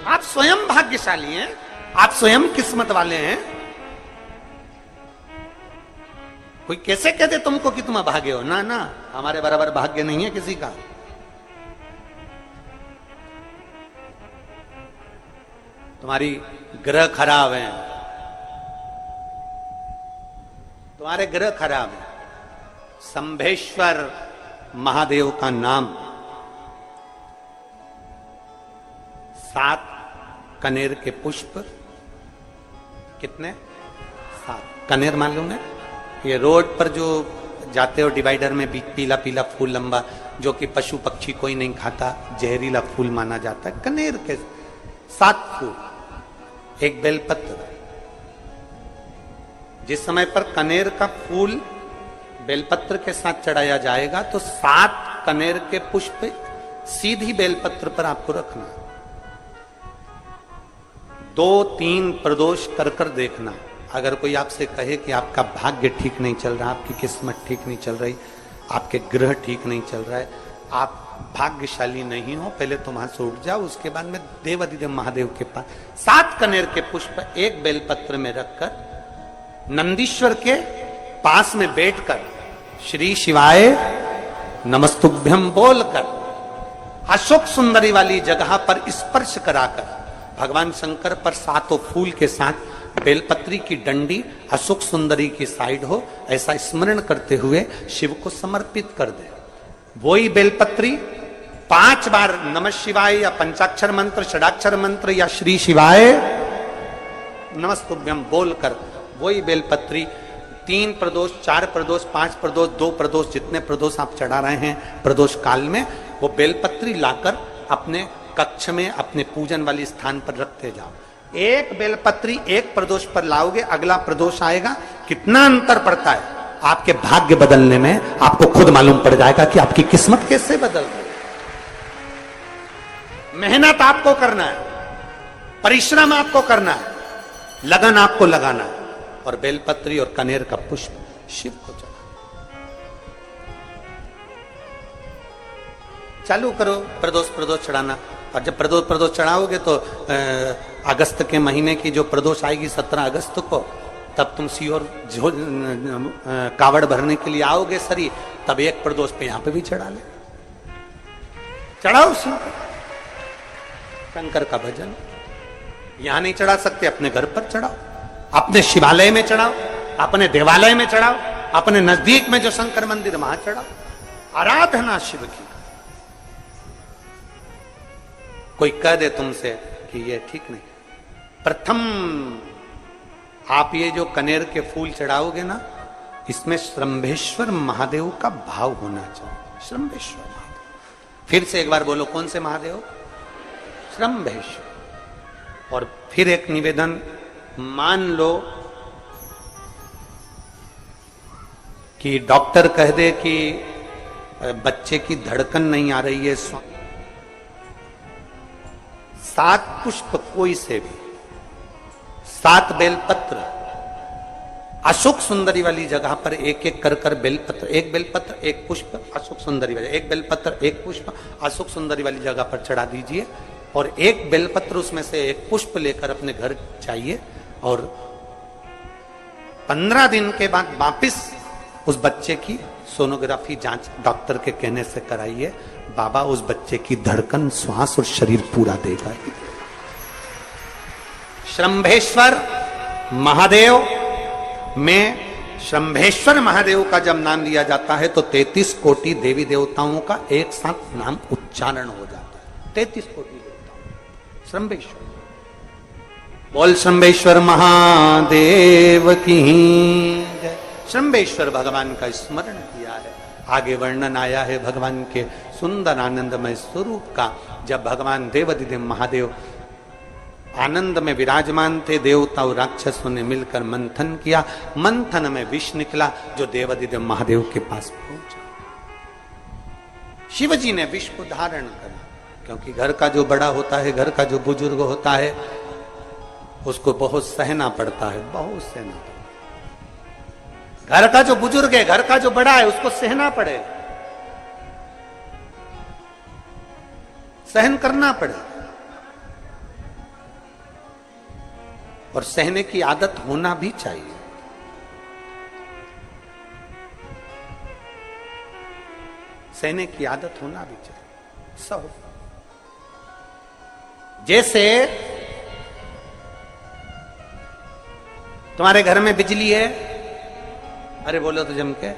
आप स्वयं भाग्यशाली हैं, आप स्वयं किस्मत वाले हैं। कोई कैसे कहते तुमको कि तुम अभागे हो? ना ना, हमारे बराबर भाग्य नहीं है किसी का। तुम्हारी ग्रह खराब है, तुम्हारे ग्रह खराब है। शंभेश्वर महादेव का नाम 7 कनेर के पुष्प, कितने? 7 कनेर मालूम है? ये रोड पर जो जाते हो डिवाइडर में पीला पीला फूल लंबा, जो कि पशु पक्षी कोई नहीं खाता, जहरीला फूल माना जाता है। कनेर के 7 फूल, एक बेलपत्र। जिस समय पर कनेर का फूल बेलपत्र के साथ चढ़ाया जाएगा तो 7 कनेर के पुष्प सीधी बेलपत्र पर आपको रखना। 2-3 प्रदोष कर कर देखना। अगर कोई आपसे कहे कि आपका भाग्य ठीक नहीं चल रहा, आपकी किस्मत ठीक नहीं चल रही, आपके ग्रह ठीक नहीं चल रहा है, आप भाग्यशाली नहीं हो, पहले तुम वहां से उठ जाओ। उसके बाद में देवाधिदेव महादेव के पास 7 कनेर के पुष्प एक बेलपत्र में रखकर नंदीश्वर के पास में बैठकर श्री शिवाय नमस्तुभ्यम बोलकर अशोक सुंदरी वाली जगह पर स्पर्श कराकर भगवान शंकर पर 7 फूल के साथ बेलपत्री की डंडी अशोक सुंदरी की साइड हो, ऐसा स्मरण करते हुए शिव को समर्पित कर दे। वही बेलपत्री 5 बार नमः शिवाय या पंचाक्षर मंत्र, षडाक्षर मंत्र या श्री शिवाय नमस्तुभ्यम बोलकर वही बेलपत्री 3 प्रदोष, 4 प्रदोष, 5 प्रदोष, 2 प्रदोष, जितने प्रदोष आप चढ़ा रहे हैं प्रदोष काल में, वो बेलपत्री लाकर अपने कक्ष में अपने पूजन वाले स्थान पर रखते जाओ। एक बेलपत्री एक प्रदोष पर लाओगे, अगला प्रदोष आएगा, कितना अंतर पड़ता है आपके भाग्य बदलने में, आपको खुद मालूम पड़ जाएगा कि आपकी किस्मत कैसे बदल रही है। मेहनत आपको करना है, परिश्रम आपको करना है, लगन आपको लगाना है, और बेलपत्री और कनेर का पुष्प शिव को चढ़ा। चालू करो प्रदोष चढ़ाना। और जब प्रदोष चढ़ाओगे तो अगस्त के महीने की जो प्रदोष आएगी 17 अगस्त को, तब तुम सीहोर कावड़ भरने के लिए आओगे सरी, तब एक प्रदोष पे यहां पे भी चढ़ा ले, चढ़ाओ शिव को, शंकर का भजन। यहां नहीं चढ़ा सकते, अपने घर पर चढ़ाओ, अपने शिवालय में चढ़ाओ, अपने देवालय में चढ़ाओ, अपने नजदीक में जो शंकर मंदिर वहां चढ़ाओ। आराधना शिव की। कोई कह दे तुमसे कि ये ठीक नहीं, प्रथम आप ये जो कनेर के फूल चढ़ाओगे ना, इसमें श्रंभेश्वर महादेव का भाव होना चाहिए। श्रंभेश्वर महादेव, फिर से एक बार बोलो, कौन से महादेव? श्रंभेश्वर। और फिर एक निवेदन, मान लो कि डॉक्टर कह दे कि बच्चे की धड़कन नहीं आ रही है, 7 पुष्प कोई से भी, 7 बेलपत्र अशोक सुंदरी वाली जगह पर एक एक कर कर बेलपत्र, एक बेलपत्र एक पुष्प अशोक सुंदरी वाली, एक बेलपत्र एक पुष्प अशोक सुंदरी वाली जगह पर चढ़ा दीजिए, और एक बेलपत्र उसमें से एक पुष्प लेकर अपने घर जाइए, और 15 दिन के बाद वापिस उस बच्चे की सोनोग्राफी जांच डॉक्टर के कहने से कराइए। बाबा उस बच्चे की धड़कन, श्वास और शरीर पूरा देगा। श्रंभेश्वर महादेव में, श्रंभेश्वर महादेव का जब नाम लिया जाता है तो 33 कोटि देवी देवताओं का एक साथ नाम उच्चारण हो जाता है। 33 कोटि देवताओं। श्रंभेश्वर, बोल श्रंभेश्वर महादेव की जय। श्रंभेश्वर भगवान का स्मरण किया है। आगे वर्णन आया है भगवान के सुंदर आनंदमय स्वरूप का। जब भगवान देवाधिदेव महादेव आनंद में विराजमान थे, देवता और राक्षसों ने मिलकर मंथन किया, मंथन में विष निकला जो देवाधिदेव महादेव के पास पहुंचा। शिवजी ने विष को धारण करा, क्योंकि घर का जो बड़ा होता है, घर का जो बुजुर्ग होता है, उसको बहुत सहना पड़ता है, बहुत सहना पड़ता है। घर का जो बुजुर्ग है, घर का जो बड़ा है, उसको सहना पड़े, सहन करना पड़े। और सहने की आदत होना भी चाहिए। सहने की आदत होना भी चाहिए। सहो। जैसे तुम्हारे घर में बिजली है, अरे बोलो तो जम के,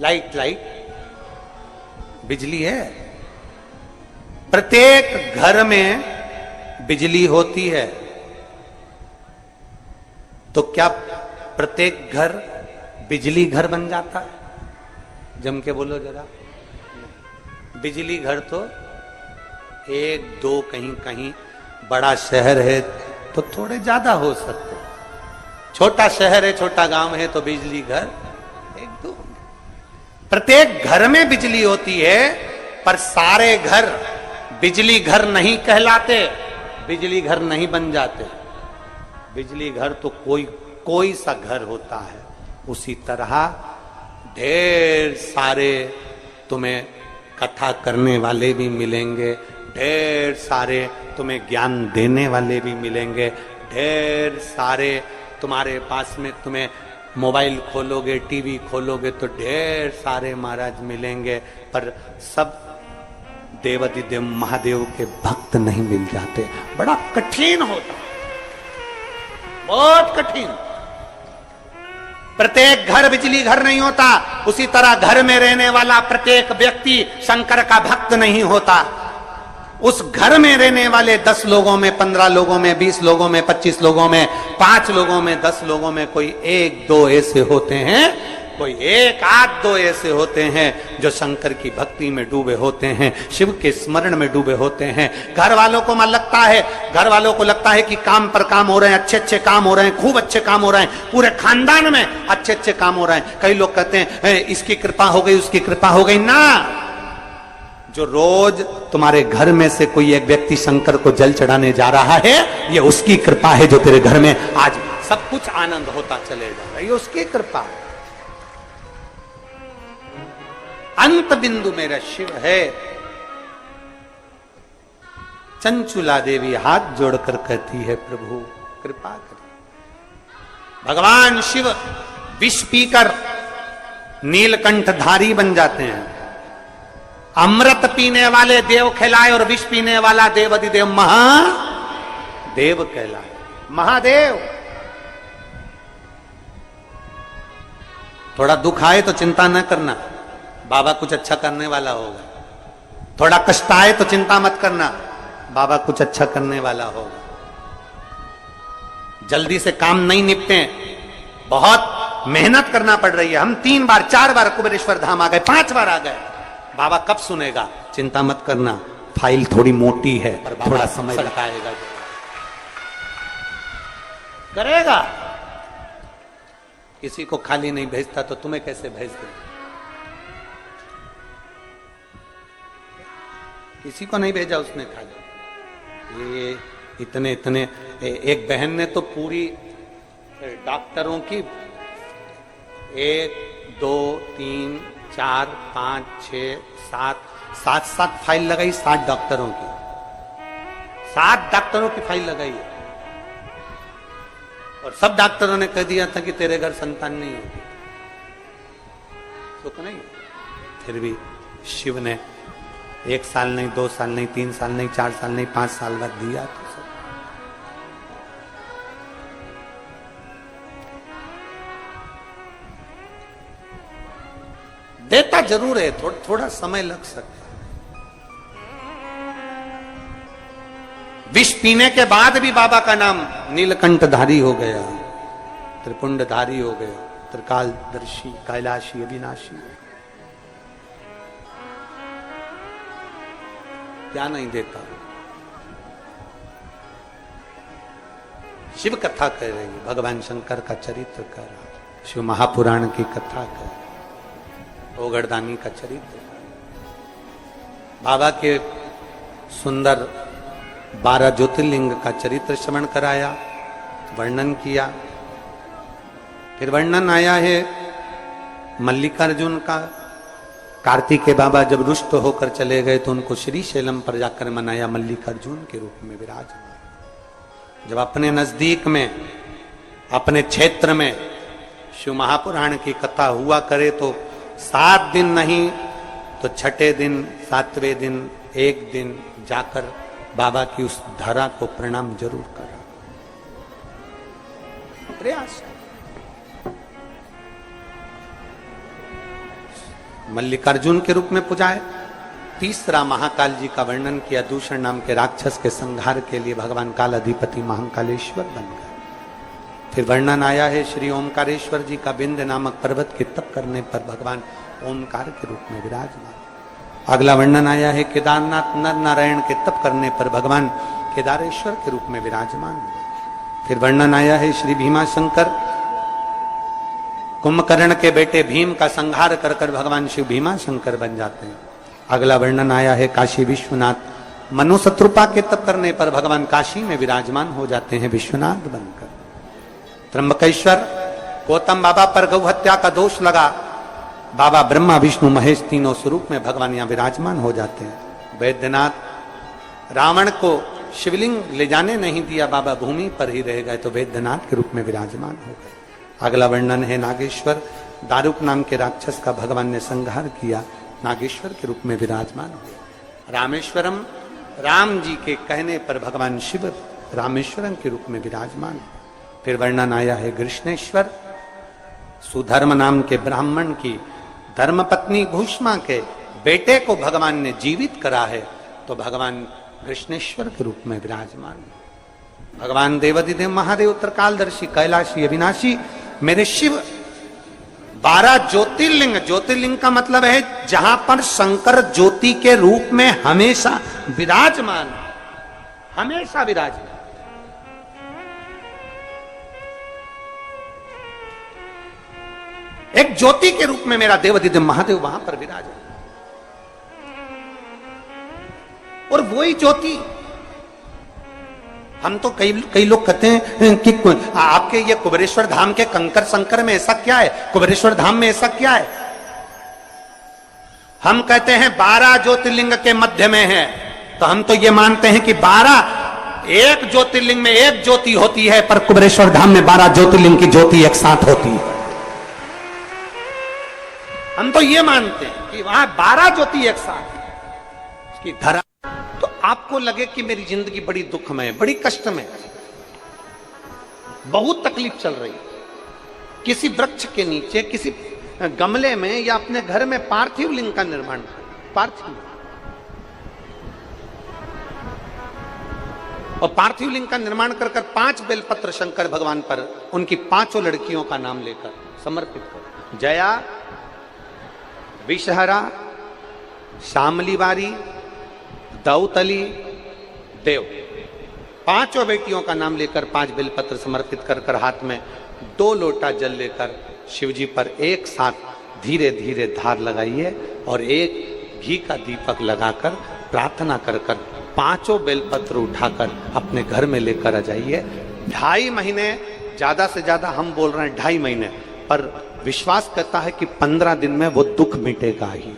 लाइट बिजली है। प्रत्येक घर में बिजली होती है, तो क्या प्रत्येक घर बिजली घर बन जाता है? जम के बोलो जरा। बिजली घर तो एक दो, कहीं कहीं बड़ा शहर है तो थोड़े ज्यादा हो सकते, छोटा शहर है, छोटा गांव है तो बिजली घर एक दो। प्रत्येक घर में बिजली होती है, पर सारे घर बिजली घर नहीं कहलाते, बिजली घर नहीं बन जाते। बिजली घर तो कोई सा घर होता है। उसी तरह ढेर सारे तुम्हें कथा करने वाले भी मिलेंगे, ढेर सारे तुम्हें ज्ञान देने वाले भी मिलेंगे, ढेर सारे तुम्हारे पास में, तुम्हें मोबाइल खोलोगे, टीवी खोलोगे तो ढेर सारे महाराज मिलेंगे, पर सब देवाधिदेव महादेव के भक्त नहीं मिल जाते। बड़ा कठिन होता, बहुत कठिन। प्रत्येक घर बिजली घर नहीं होता, उसी तरह घर में रहने वाला प्रत्येक व्यक्ति शंकर का भक्त नहीं होता। उस घर में रहने वाले 10 लोगों में, 15 लोगों में, 20 लोगों में, 25 लोगों में, 5 लोगों में, 10 लोगों में कोई 1-2 ऐसे होते हैं, कोई 1-8-2 ऐसे होते हैं जो शंकर की भक्ति में डूबे होते हैं, शिव के स्मरण में डूबे होते हैं। घर वालों को लगता है कि काम पर काम हो रहे हैं, अच्छे अच्छे काम हो रहे हैं, खूब अच्छे काम हो रहे हैं, पूरे खानदान में अच्छे अच्छे काम हो रहे हैं। कई लोग कहते हैं इसकी कृपा हो गई, उसकी कृपा हो गई ना। जो रोज तुम्हारे घर में से कोई एक व्यक्ति शंकर को जल चढ़ाने जा रहा है, ये उसकी कृपा है जो तेरे घर में आज सब कुछ आनंद होता चले जा रहा है, ये उसकी कृपा है। अंत बिंदु मेरा शिव है। चंचुला देवी हाथ जोड़कर कहती है, प्रभु कृपा करें। भगवान शिव विष पीकर नीलकंठधारी बन जाते हैं। अमृत पीने वाले देव कहलाए और विष पीने वाला देवाधिदेव महादेव कहलाए। महादेव। थोड़ा दुख आए तो चिंता न करना, बाबा कुछ अच्छा करने वाला होगा। थोड़ा कष्ट आए तो चिंता मत करना, बाबा कुछ अच्छा करने वाला होगा। जल्दी से काम नहीं निपटे, बहुत मेहनत करना पड़ रही है। हम 3 बार 4 बार कुबेरेश्वर धाम आ गए, 5 बार आ गए, बाबा कब सुनेगा? चिंता मत करना, फाइल थोड़ी मोटी है, पर थोड़ा समय लगाएगा, करेगा। किसी को खाली नहीं भेजता तो तुम्हें कैसे भेज दे? किसी को नहीं भेजा उसने खाली। ये इतने एक बहन ने तो पूरी डॉक्टरों की 1 2 3 4 5 6 7 फाइल लगाई, 7 डॉक्टरों की, 7 डॉक्टरों की फाइल लगाई है। और सब डॉक्टरों ने कह दिया था कि तेरे घर संतान नहीं होगी, सुख नहीं। फिर भी शिव ने 1 साल नहीं, 2 साल नहीं, 3 साल नहीं, 4 साल नहीं, 5 साल बाद दिया। तो सब देता जरूर है, थोड़ा समय लग सकता है। विष पीने के बाद भी बाबा का नाम नीलकंठधारी हो गया, त्रिपुंडधारी हो गया, त्रिकालदर्शी, कैलाशी, अविनाशी। क्या नहीं देता? शिव कथा कह रही है, भगवान शंकर का चरित्र कह रहा है, शिव महापुराण की कथा कह रही है, ओगड़दानी का चरित्र, बाबा के सुंदर 12 ज्योतिर्लिंग का चरित्र श्रवण कराया, वर्णन किया। फिर वर्णन आया है मल्लिकार्जुन का। कार्तिकेय बाबा जब रुष्ट होकर चले गए तो उनको श्री शैलम पर जाकर मनाया, मल्लिकार्जुन के रूप में विराजमान। जब अपने नजदीक में, अपने क्षेत्र में शिव महापुराण की कथा हुआ करे तो 7 दिन नहीं तो छठे दिन, 7वें दिन, एक दिन जाकर बाबा की उस धरा को प्रणाम जरूर करा। प्रयास। मल्लिकार्जुन के रूप में पूजाए। तीसरा महाकाल जी का वर्णन किया, दूषण नाम के राक्षस के संहार के लिए भगवान काल अधिपति महाकालेश्वर बन गए। फिर वर्णन आया है श्री ओमकारेश्वर जी का, बिंद नामक पर्वत के तप करने पर भगवान ओमकार के रूप में विराजमान। अगला वर्णन आया है केदारनाथ नर नारायण के तप करने पर भगवान केदारेश्वर के रूप में विराजमान हुए। फिर वर्णन आया है श्री भीमाशंकर, कुंभकर्ण के बेटे भीम का संहार कर कर भगवान शिव भीमाशंकर बन जाते हैं। अगला वर्णन आया है काशी विश्वनाथ, मनु शत्रुपा के तप करने पर भगवान काशी में विराजमान हो जाते हैं विश्वनाथ बनकर। त्र्यंबकेश्वर, गौतम बाबा पर गौ हत्या का दोष लगा, बाबा ब्रह्मा विष्णु महेश तीनों स्वरूप में भगवान यहां विराजमान हो जाते हैं। वैद्यनाथ, रावण को शिवलिंग ले जाने नहीं दिया, बाबा भूमि पर ही रह गए तो वैद्यनाथ के रूप में विराजमान हो गए। अगला वर्णन है नागेश्वर, दारुक नाम के राक्षस का भगवान ने संहार किया, नागेश्वर के रूप में विराजमान हुए। रामेश्वरम, राम जी के कहने पर भगवान शिव रामेश्वरम के रूप में विराजमान हुए। फिर वर्णन आया है कृष्णेश्वर, सुधर्म नाम के ब्राह्मण की धर्मपत्नी भूष्मा के बेटे को भगवान ने जीवित करा है तो भगवान कृष्णेश्वर के रूप में विराजमान हुए। भगवान देवाधिदेव महादेव त्रिकालदर्शी कैलाशी अविनाशी मेरे शिव 12 ज्योतिर्लिंग, ज्योतिर्लिंग का मतलब है जहां पर शंकर ज्योति के रूप में हमेशा विराजमान, हमेशा विराजमान। एक ज्योति के रूप में मेरा देवाधिदेव महादेव वहां पर विराजमान, और वही ज्योति हम तो कई लोग कहते हैं कि आपके ये कुबेरेश्वर धाम के कंकर संकर में ऐसा क्या है, कुबेरेश्वर धाम में ऐसा क्या है। हम कहते हैं 12 ज्योतिर्लिंग के मध्य में है, तो हम तो ये मानते हैं कि 12 एक ज्योतिर्लिंग में एक ज्योति होती है, पर कुबेरेश्वर धाम में 12 ज्योतिर्लिंग की ज्योति एक साथ होती है। हम तो ये मानते हैं कि वहां 12 ज्योति एक साथ की धरा। तो आपको लगे कि मेरी जिंदगी बड़ी दुखमय, बड़ी कष्टमय, बहुत तकलीफ चल रही, किसी वृक्ष के नीचे, किसी गमले में या अपने घर में पार्थिव लिंग का निर्माण, पार्थिव, और पार्थिव लिंग का निर्माण कर 5 बेलपत्र शंकर भगवान पर उनकी 5 लड़कियों का नाम लेकर समर्पित करो। जया, विषहरा, शामलीवारी, दौतली, देव, 5 बेटियों का नाम लेकर 5 बेलपत्र समर्पित कर कर हाथ में 2 लोटा जल लेकर शिव जी पर एक साथ धीरे धीरे धार लगाइए और एक घी का दीपक लगाकर प्रार्थना कर कर 5 बेलपत्र उठाकर अपने घर में लेकर आ जाइए। 2.5 महीने, ज्यादा से ज्यादा हम बोल रहे हैं 2.5 महीने, पर विश्वास करता है कि 15 दिन में वो दुख मिटेगा ही।